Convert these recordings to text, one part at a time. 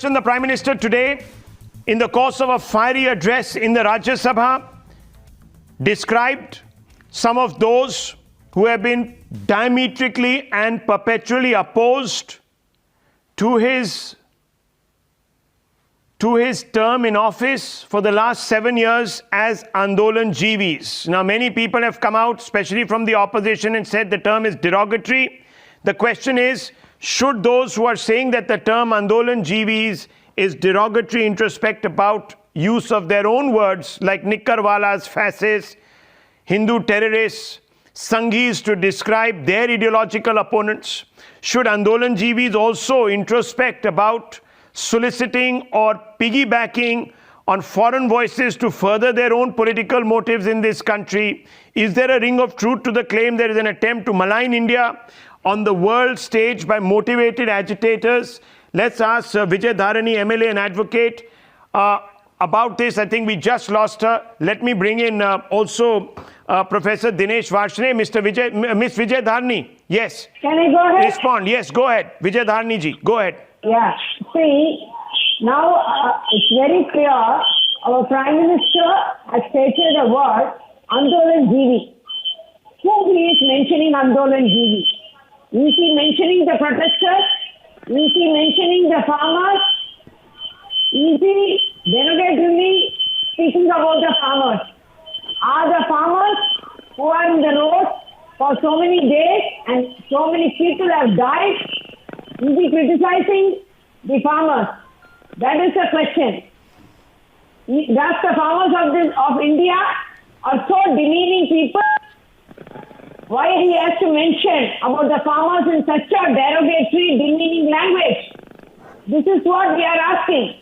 The Prime Minister today, in the course of a fiery address in the Rajya Sabha, described some of those who have been diametrically and perpetually opposed to his term in office for the last 7 years as Andolan Jeevis. Now, many people have come out, especially from the opposition, and said the term is derogatory. The question is, should those who are saying that the term Andolan Jeevis is derogatory introspect about use of their own words like Nikkarwalas, fascists, Hindu terrorists, Sanghis to describe their ideological opponents? Should Andolan Jeevis also introspect about soliciting or piggybacking on foreign voices to further their own political motives in this country? Is there a ring of truth to the claim there is an attempt to malign India on the world stage by motivated agitators? Let's ask Vijay Dharani, MLA and advocate, about this. I think we just lost her. Let me bring in also Professor Dinesh Varshney. Miss Vijay Dharani, yes. Can I go ahead? Respond. Yes, go ahead. Vijay Dharani ji, go ahead. Yeah. See, now it's very clear. Our Prime Minister has stated a word, Andolan Jeevi. Who he is mentioning Andolan Jeevi? Is he mentioning the protesters? Is he mentioning the farmers? Is he derogatorily speaking about the farmers? Are the farmers who are in the road for so many days and so many people have died? Is he criticizing the farmers? That is the question. Does the farmers of India are so demeaning people? Why he has to mention about the farmers in such a derogatory, demeaning language? This is what we are asking.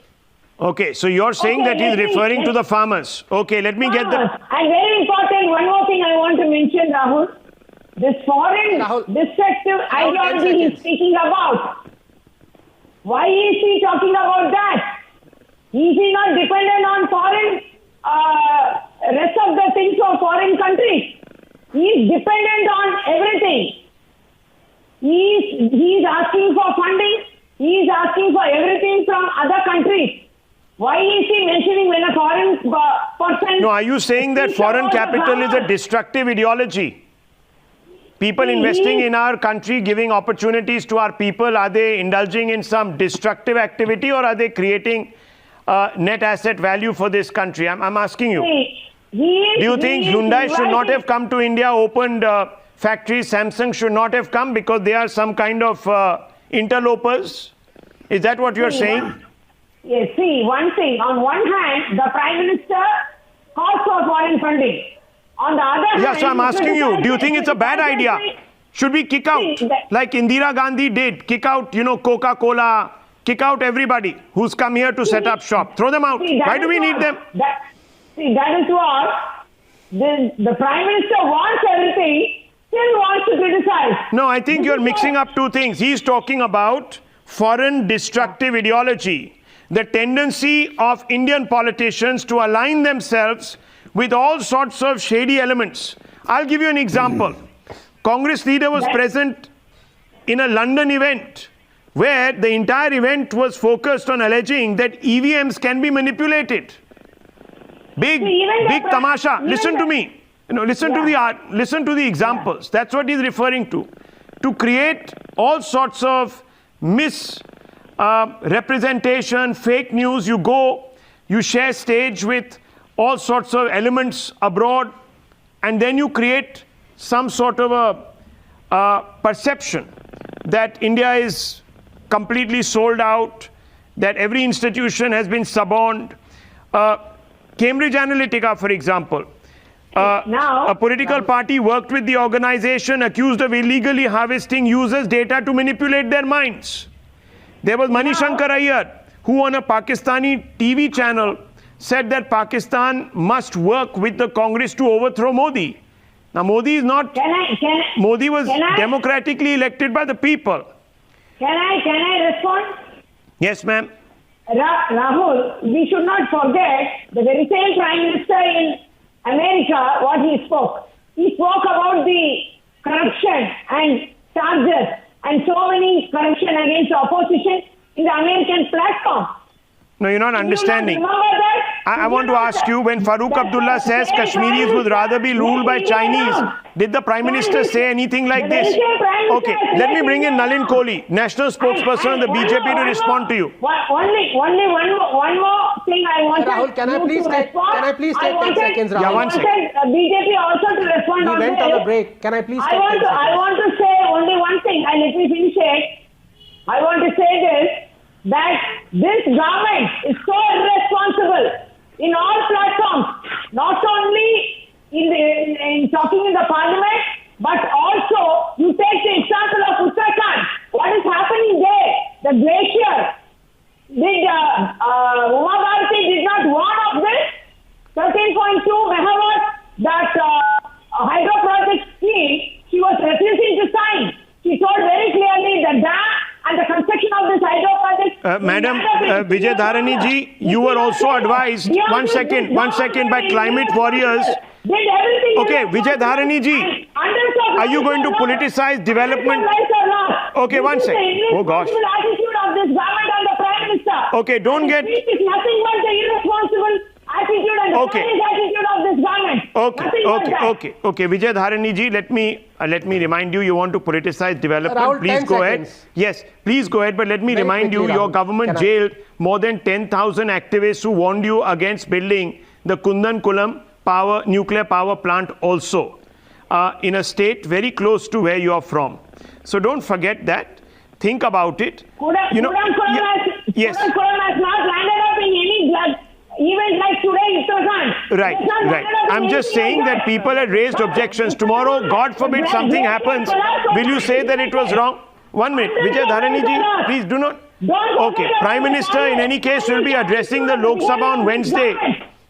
Okay, so you're saying that he's referring to the farmers. Okay, let me get the... And very important, one more thing I want to mention, Rahul. This foreign destructive ideology he's speaking about. Why is he talking about that? Is he not dependent on foreign, rest of the things of foreign countries? He is dependent on everything. He is asking for funding. He is asking for everything from other countries. Why is he mentioning when a foreign person... No, are you saying that foreign capital is a destructive ideology? People investing in our country, giving opportunities to our people, are they indulging in some destructive activity or are they creating net asset value for this country? I'm asking you. Do you think Hyundai should not have come to India, opened factories? Samsung should not have come because they are some kind of interlopers? Is that what you're saying? Yes, see, one thing. On one hand, the Prime Minister calls for foreign funding. On the other hand... Yes, so I'm asking you, do you think it's a bad idea? Should we kick out, like Indira Gandhi did, kick out, Coca-Cola, kick out everybody who's come here to set up shop? Throw them out. Why do we need them? That is what the Prime Minister wants everything, still wants to criticize. No, I think you're mixing up two things. He's talking about foreign destructive ideology, the tendency of Indian politicians to align themselves with all sorts of shady elements. I'll give you an example. Congress leader was present in a London event where the entire event was focused on alleging that EVMs can be manipulated. Big tamasha. Listen to me. Listen to the art. Listen to the examples. That's what he's referring to. To create all sorts of misrepresentation, fake news. You share stage with all sorts of elements abroad, and then you create some sort of a perception that India is completely sold out, that every institution has been suborned. Cambridge Analytica, for example, a political party worked with the organization accused of illegally harvesting users' data to manipulate their minds. There was Manishankar Iyer, who on a Pakistani TV channel said that Pakistan must work with the Congress to overthrow Modi. Now, Modi is not... Modi was democratically elected by the people. Can I respond? Yes, ma'am. Rahul, we should not forget the very same Prime Minister in America, what he spoke. He spoke about the corruption and charges and so many corruption against the opposition. in the American platform. No, you're not understanding. You remember that? I want to ask you, when Farooq Abdullah says Kashmiris would rather be ruled by Chinese, did the Prime Minister say anything like this? Okay, let me bring in Nalin Kohli, national spokesperson of the BJP, to respond to you. Only one more thing I wanted. Rahul, can I please take 10 seconds, Rahul? Yeah, one second. BJP also to respond We on went this. on a break. Can I please take 10 I seconds? want to say only one thing, and let me finish it. I want to say this, that this government is so irresponsible in all platforms, not only in talking in the parliament, but also you take the example of Uttarakhand. What is happening there? The glacier. Did Uma Bharati did not warn of this? 13.2 megawatt that hydro project scheme, she was refusing to sign. She told very clearly the dam and the construction of this hydro project. Madam Vijay Dharani ji, you were also advised, one second, by climate warriors. Did everything. Okay, Vijay Dharani ji, are you going to politicize development? Okay, one sec. Oh gosh. Attitude of this government and the Prime Minister. Okay, don't get. This is nothing but the irresponsible attitude and the Okay. careless attitude of this government. Nothing but that. Okay. Vijay Dharani ji, let me remind you, you want to politicize development. Rahul, Please 10 go ahead. seconds. Yes, please go ahead. But let me Very remind you, quickly, your Rahul. government Can I- jailed more than 10,000 activists who warned you against building the Kundankulam nuclear power plant also in a state very close to where you are from. So don't forget that. Think about it. Kudankulam Yes. has not landed up in any event like today in Uttarakhand. Right. It's not landed up in I'm just anything saying like that people had raised objections. Tomorrow, God forbid something happens, will you say that it was wrong? 1 minute. Vijay Dharani ji, please do not. Okay. Prime Minister, in any case, will be addressing the Lok Sabha on Wednesday.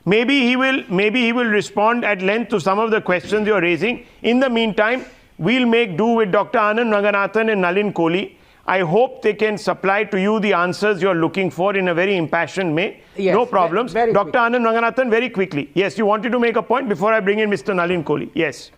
Maybe he will respond at length to some of the questions you're raising. In the meantime, we'll make do with Dr. Anand Ranganathan and Nalin Kohli. I hope they can supply to you the answers you're looking for in a very impassioned way. Yes, No problems. very Dr. quick. Anand Ranganathan, very quickly. Yes, you wanted to make a point before I bring in Mr. Nalin Kohli. Yes.